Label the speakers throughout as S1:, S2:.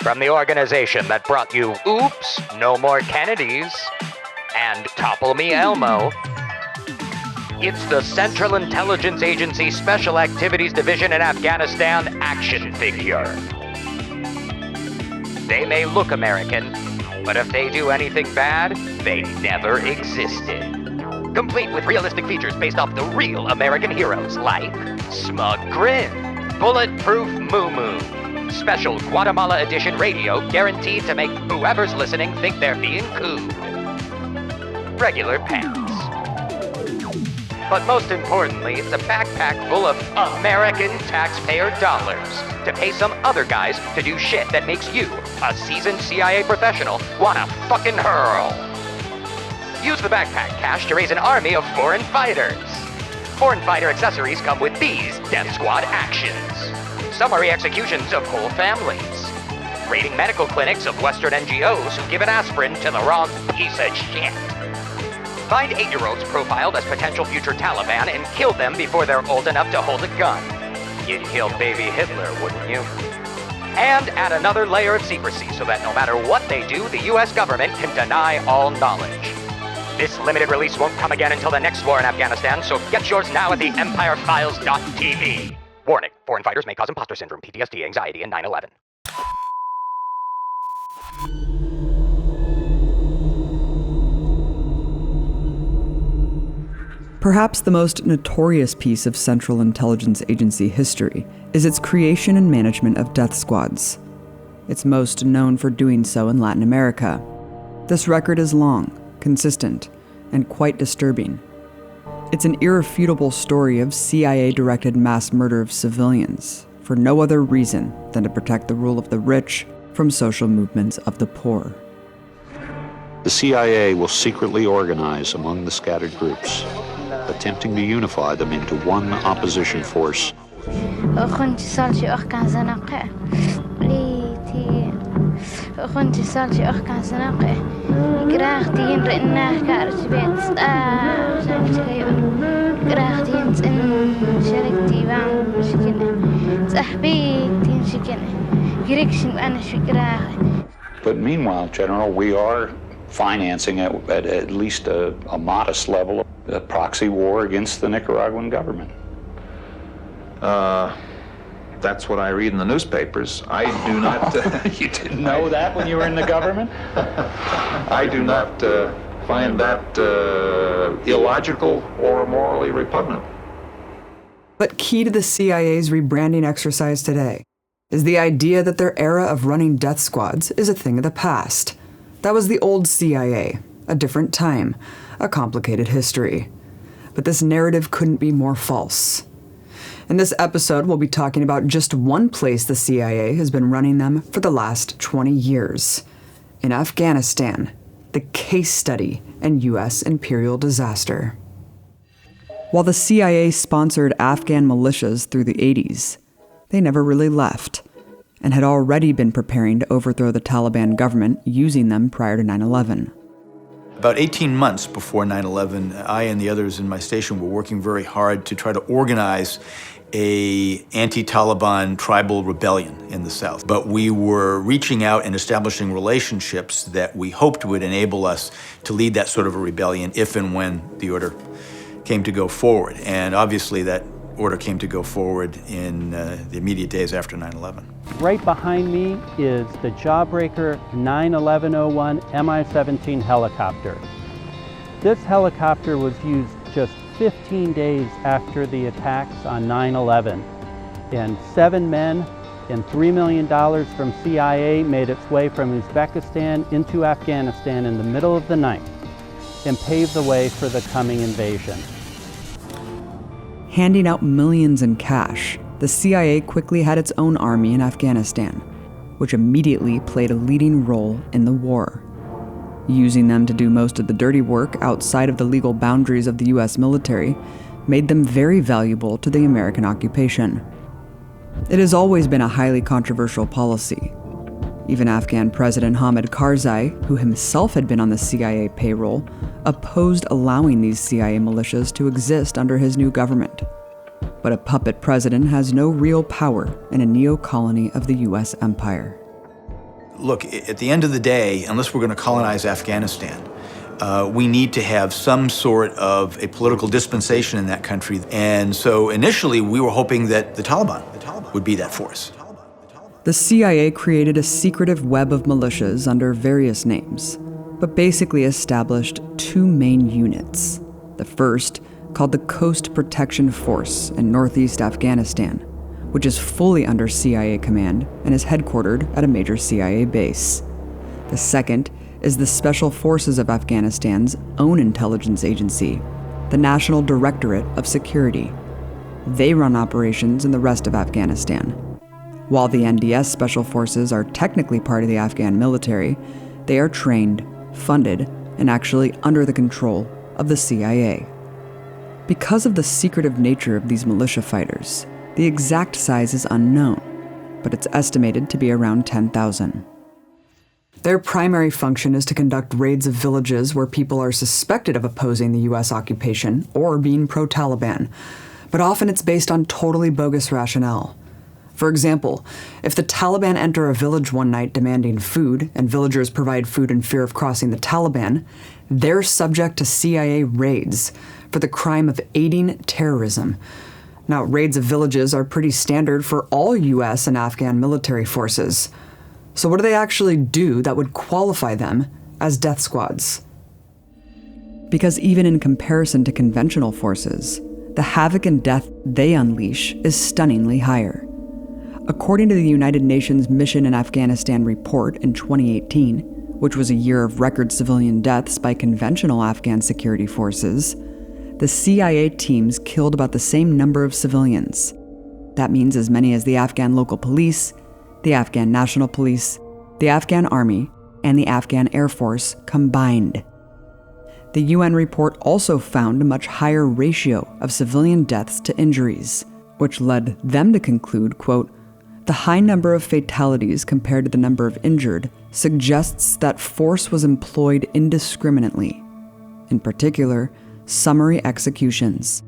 S1: From the organization that brought you Oops, No More Kennedys, and Topple Me Elmo, it's the Central Intelligence Agency Special Activities Division in Afghanistan action figure. They may look American, but if they do anything bad, they never existed. Complete with realistic features based off the real American heroes like Smug Grin, Bulletproof Moo Moo, Special Guatemala Edition radio guaranteed to make whoever's listening think they're being cool. Regular pants. But most importantly, it's a backpack full of American taxpayer dollars to pay some other guys to do shit that makes you, a seasoned CIA professional, wanna fucking hurl. Use the backpack cash to raise an army of foreign fighters. Foreign fighter accessories come with these Death Squad actions. Summary executions of whole families. Raiding medical clinics of Western NGOs who give an aspirin to the wrong piece of shit. Find 8-year-olds profiled as potential future Taliban and kill them before they're old enough to hold a gun. You'd kill baby Hitler, wouldn't you? And add another layer of secrecy so that no matter what they do, the US government can deny all knowledge. This limited release won't come again until the next war in Afghanistan, so get yours now at the EmpireFiles.tv. Warning, foreign fighters may cause imposter syndrome, PTSD, anxiety, and 9/11.
S2: Perhaps the most notorious piece of Central Intelligence Agency history is its creation and management of death squads. It's most known for doing so in Latin America. This record is long, consistent, and quite disturbing. It's an irrefutable story of CIA-directed mass murder of civilians for no other reason than to protect the rule of the rich from social movements of the poor.
S3: The CIA will secretly organize among the scattered groups, attempting to unify them into one opposition force. But meanwhile, General, we are financing at least a modest level a proxy war against the Nicaraguan government.
S4: That's what I read in the newspapers. I do not...
S3: You didn't know that when you were in the government?
S4: I do not find that illogical or morally repugnant.
S2: But key to the CIA's rebranding exercise today is the idea that their era of running death squads is a thing of the past. That was the old CIA, a different time, a complicated history. But this narrative couldn't be more false. In this episode, we'll be talking about just one place the CIA has been running them for the last 20 years. In Afghanistan, the case study in U.S. imperial disaster. While the CIA sponsored Afghan militias through the 80s, they never really left, and had already been preparing to overthrow the Taliban government using them prior to 9/11.
S5: About 18 months before 9/11, I and the others in my station were working very hard to try to organize a anti-Taliban tribal rebellion in the South. But we were reaching out and establishing relationships that we hoped would enable us to lead that sort of a rebellion if and when the order came to go forward. And obviously that order came to go forward in the immediate days after 9/11.
S6: Right behind me is the Jawbreaker 91101 Mi-17 helicopter. This helicopter was used just 15 days after the attacks on 9/11, and 7 men and $3 million from CIA made its way from Uzbekistan into Afghanistan in the middle of the night and paved the way for the coming invasion.
S2: Handing out millions in cash, the CIA quickly had its own army in Afghanistan, which immediately played a leading role in the war. Using them to do most of the dirty work outside of the legal boundaries of the US military made them very valuable to the American occupation. It has always been a highly controversial policy. Even Afghan President Hamid Karzai, who himself had been on the CIA payroll, opposed allowing these CIA militias to exist under his new government. But a puppet president has no real power in a neo-colony of the US empire.
S5: look, at the end of the day, unless we're going to colonize Afghanistan, we need to have some sort of a political dispensation in that country. And so initially, we were hoping that the Taliban would be that force.
S2: The CIA created a secretive web of militias under various names, but basically established two main units. The first, called the Coast Protection Force in northeast Afghanistan, which is fully under CIA command and is headquartered at a major CIA base. The second is the Special Forces of Afghanistan's own intelligence agency, the National Directorate of Security. They run operations in the rest of Afghanistan. While the NDS Special Forces are technically part of the Afghan military, they are trained, funded, and actually under the control of the CIA. Because of the secretive nature of these militia fighters, the exact size is unknown, but it's estimated to be around 10,000. Their primary function is to conduct raids of villages where people are suspected of opposing the U.S. occupation or being pro-Taliban, but often it's based on totally bogus rationale. For example, if the Taliban enter a village one night demanding food, and villagers provide food in fear of crossing the Taliban, they're subject to CIA raids for the crime of aiding terrorism. Now, raids of villages are pretty standard for all U.S. and Afghan military forces. So what do they actually do that would qualify them as death squads? Because even in comparison to conventional forces, the havoc and death they unleash is stunningly higher. According to the United Nations Mission in Afghanistan report in 2018, which was a year of record civilian deaths by conventional Afghan security forces, the CIA teams killed about the same number of civilians. That means as many as the Afghan local police, the Afghan National Police, the Afghan Army, and the Afghan Air Force combined. The UN report also found a much higher ratio of civilian deaths to injuries, which led them to conclude, quote, "The high number of fatalities compared to the number of injured suggests that force was employed indiscriminately. In particular, summary executions."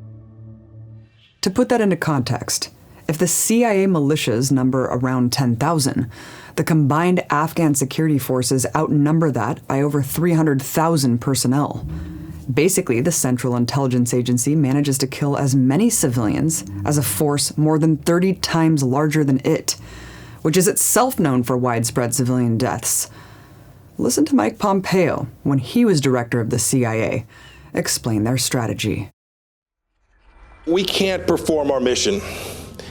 S2: To put that into context, if the CIA militias number around 10,000, the combined Afghan security forces outnumber that by over 300,000 personnel. Basically, the Central Intelligence Agency manages to kill as many civilians as a force more than 30 times larger than it, which is itself known for widespread civilian deaths. Listen to Mike Pompeo, when he was director of the CIA, explain their strategy.
S7: We can't perform our mission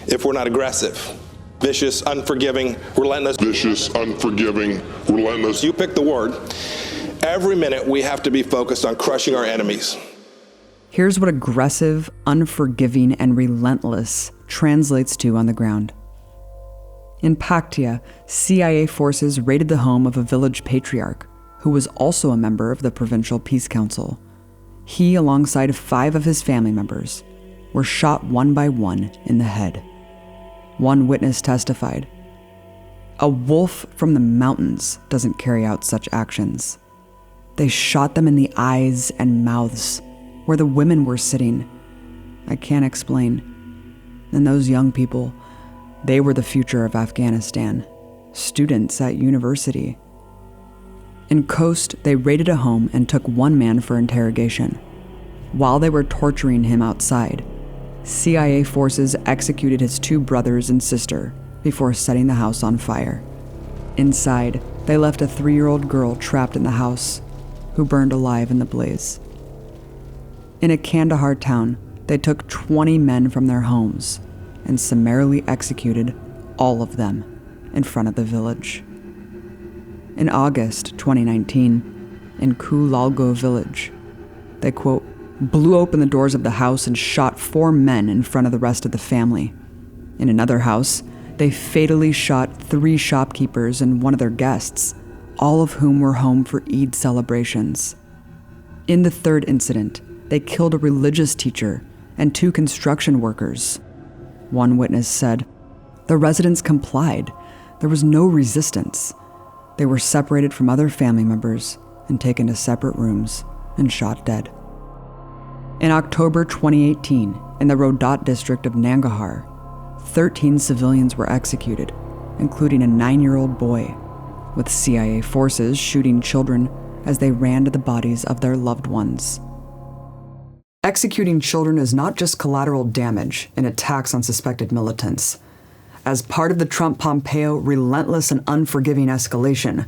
S7: if we're not aggressive, vicious, unforgiving, relentless.
S8: Vicious, unforgiving, relentless.
S7: You pick the word. Every minute we have to be focused on crushing our enemies.
S2: Here's what aggressive, unforgiving, and relentless translates to on the ground. In Paktia, CIA forces raided the home of a village patriarch, who was also a member of the Provincial Peace Council. He, alongside 5 of his family members, were shot one by one in the head. One witness testified, "A wolf from the mountains doesn't carry out such actions. They shot them in the eyes and mouths, where the women were sitting. I can't explain. And those young people, they were the future of Afghanistan, students at university." In Khost, they raided a home and took one man for interrogation. While they were torturing him outside, CIA forces executed his 2 brothers and sister before setting the house on fire. Inside, they left a 3-year-old girl trapped in the house, who burned alive in the blaze. In a Kandahar town, they took 20 men from their homes and summarily executed all of them in front of the village. In August 2019, in Kulalgo village, they, quote, "blew open the doors of the house and shot 4 men in front of the rest of the family. In another house, they fatally shot 3 shopkeepers and one of their guests, all of whom were home for Eid celebrations. In the third incident, they killed a religious teacher and 2 construction workers." One witness said, "The residents complied. There was no resistance. They were separated from other family members and taken to separate rooms and shot dead." In October 2018, in the Rodat district of Nangarhar, 13 civilians were executed, including a 9-year-old boy. with CIA forces shooting children as they ran to the bodies of their loved ones. Executing children is not just collateral damage in attacks on suspected militants. As part of the Trump-Pompeo relentless and unforgiving escalation,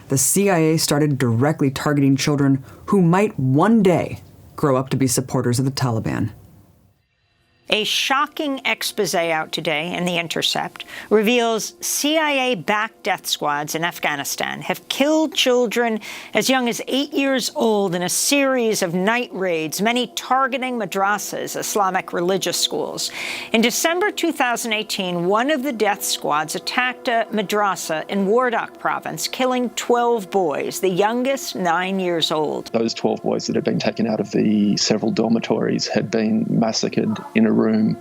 S2: the CIA started directly targeting children who might one day grow up to be supporters of the Taliban.
S9: A shocking expose out today in The Intercept reveals CIA-backed death squads in Afghanistan have killed children as young as 8 years old in a series of night raids, many targeting madrasas, Islamic religious schools. In December 2018, one of the death squads attacked a madrasa in Wardak province, killing 12 boys, the youngest 9 years old.
S10: Those 12 boys that had been taken out of the several dormitories had been massacred in a room.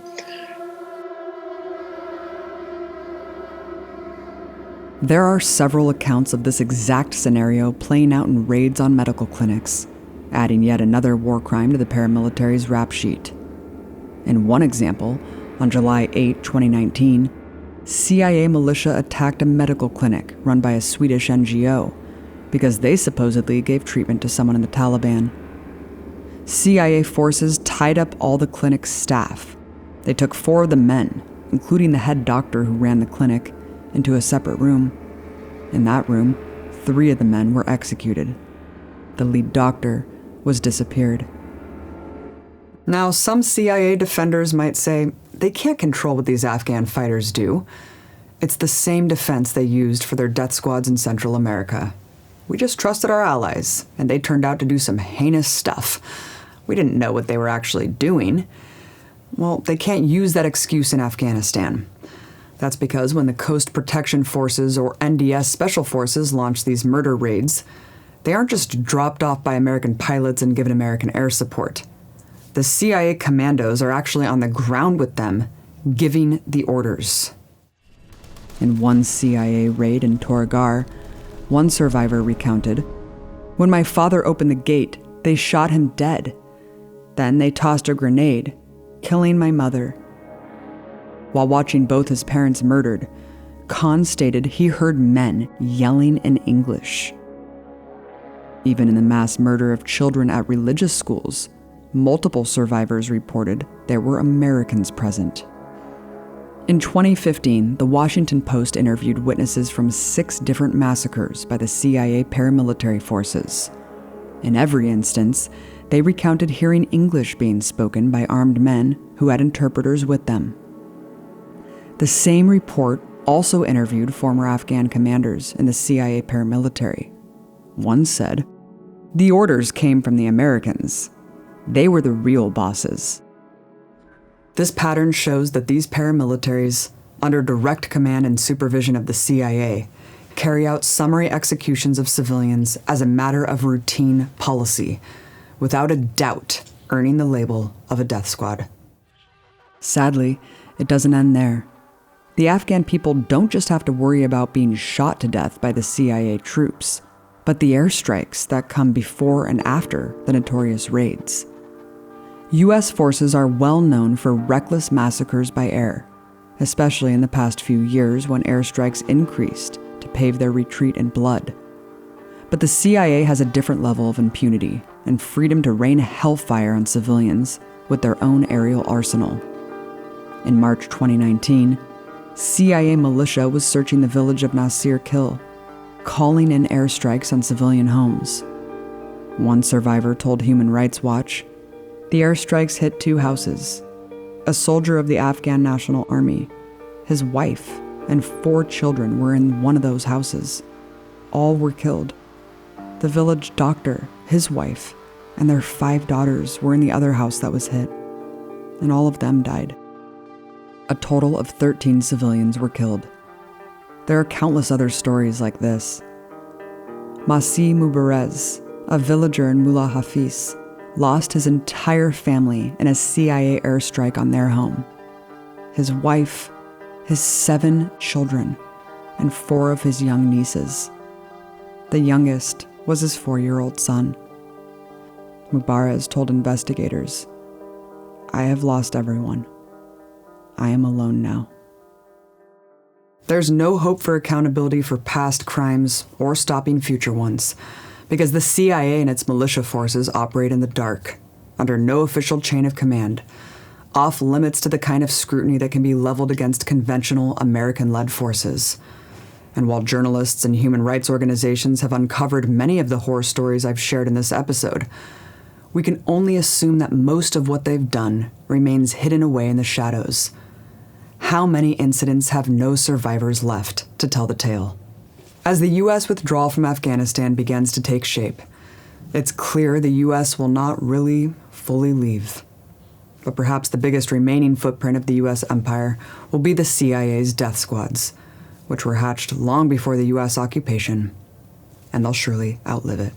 S2: There are several accounts of this exact scenario playing out in raids on medical clinics, adding yet another war crime to the paramilitary's rap sheet. In one example, on July 8, 2019, CIA militia attacked a medical clinic run by a Swedish NGO because they supposedly gave treatment to someone in the Taliban. CIA forces tied up all the clinic's staff. They took 4 of the men, including the head doctor who ran the clinic, into a separate room. In that room, 3 of the men were executed. The lead doctor was disappeared. Now, some CIA defenders might say they can't control what these Afghan fighters do. It's the same defense they used for their death squads in Central America. We just trusted our allies, and they turned out to do some heinous stuff. We didn't know what they were actually doing. Well, they can't use that excuse in Afghanistan. That's because when the Coast Protection Forces, or NDS Special Forces, launch these murder raids, they aren't just dropped off by American pilots and given American air support. The CIA commandos are actually on the ground with them, giving the orders. In one CIA raid in Toragar, one survivor recounted, "When my father opened the gate, they shot him dead. Then they tossed a grenade, killing my mother." While watching both his parents murdered, Khan stated he heard men yelling in English. Even in the mass murder of children at religious schools, multiple survivors reported there were Americans present. In 2015, the Washington Post interviewed witnesses from 6 different massacres by the CIA paramilitary forces. In every instance, they recounted hearing English being spoken by armed men who had interpreters with them. The same report also interviewed former Afghan commanders in the CIA paramilitary. One said, "The orders came from the Americans. They were the real bosses." This pattern shows that these paramilitaries, under direct command and supervision of the CIA, carry out summary executions of civilians as a matter of routine policy, without a doubt earning the label of a death squad. Sadly, it doesn't end there. The Afghan people don't just have to worry about being shot to death by the CIA troops, but the airstrikes that come before and after the notorious raids. U.S. forces are well known for reckless massacres by air, especially in the past few years when airstrikes increased to pave their retreat in blood. But the CIA has a different level of impunity and freedom to rain hellfire on civilians with their own aerial arsenal. In March 2019, CIA militia was searching the village of Nasir Kill, calling in airstrikes on civilian homes. One survivor told Human Rights Watch, "The airstrikes hit 2 houses. A soldier of the Afghan National Army, his wife, and 4 children were in one of those houses. All were killed. The village doctor, his wife, and their 5 daughters were in the other house that was hit, and all of them died. A total of 13 civilians were killed." There are countless other stories like this. Masi Mubarez, a villager in Mullah Hafiz, lost his entire family in a CIA airstrike on their home. His wife, his 7 children, and 4 of his young nieces. The youngest was his 4-year-old son. Mubarez told investigators, "I have lost everyone. I am alone now." There's no hope for accountability for past crimes or stopping future ones, because the CIA and its militia forces operate in the dark, under no official chain of command, off limits to the kind of scrutiny that can be leveled against conventional American-led forces. And while journalists and human rights organizations have uncovered many of the horror stories I've shared in this episode, we can only assume that most of what they've done remains hidden away in the shadows. How many incidents have no survivors left to tell the tale? As the U.S. withdrawal from Afghanistan begins to take shape, it's clear the U.S. will not really fully leave. But perhaps the biggest remaining footprint of the U.S. empire will be the CIA's death squads, which were hatched long before the U.S. occupation, and they'll surely outlive it.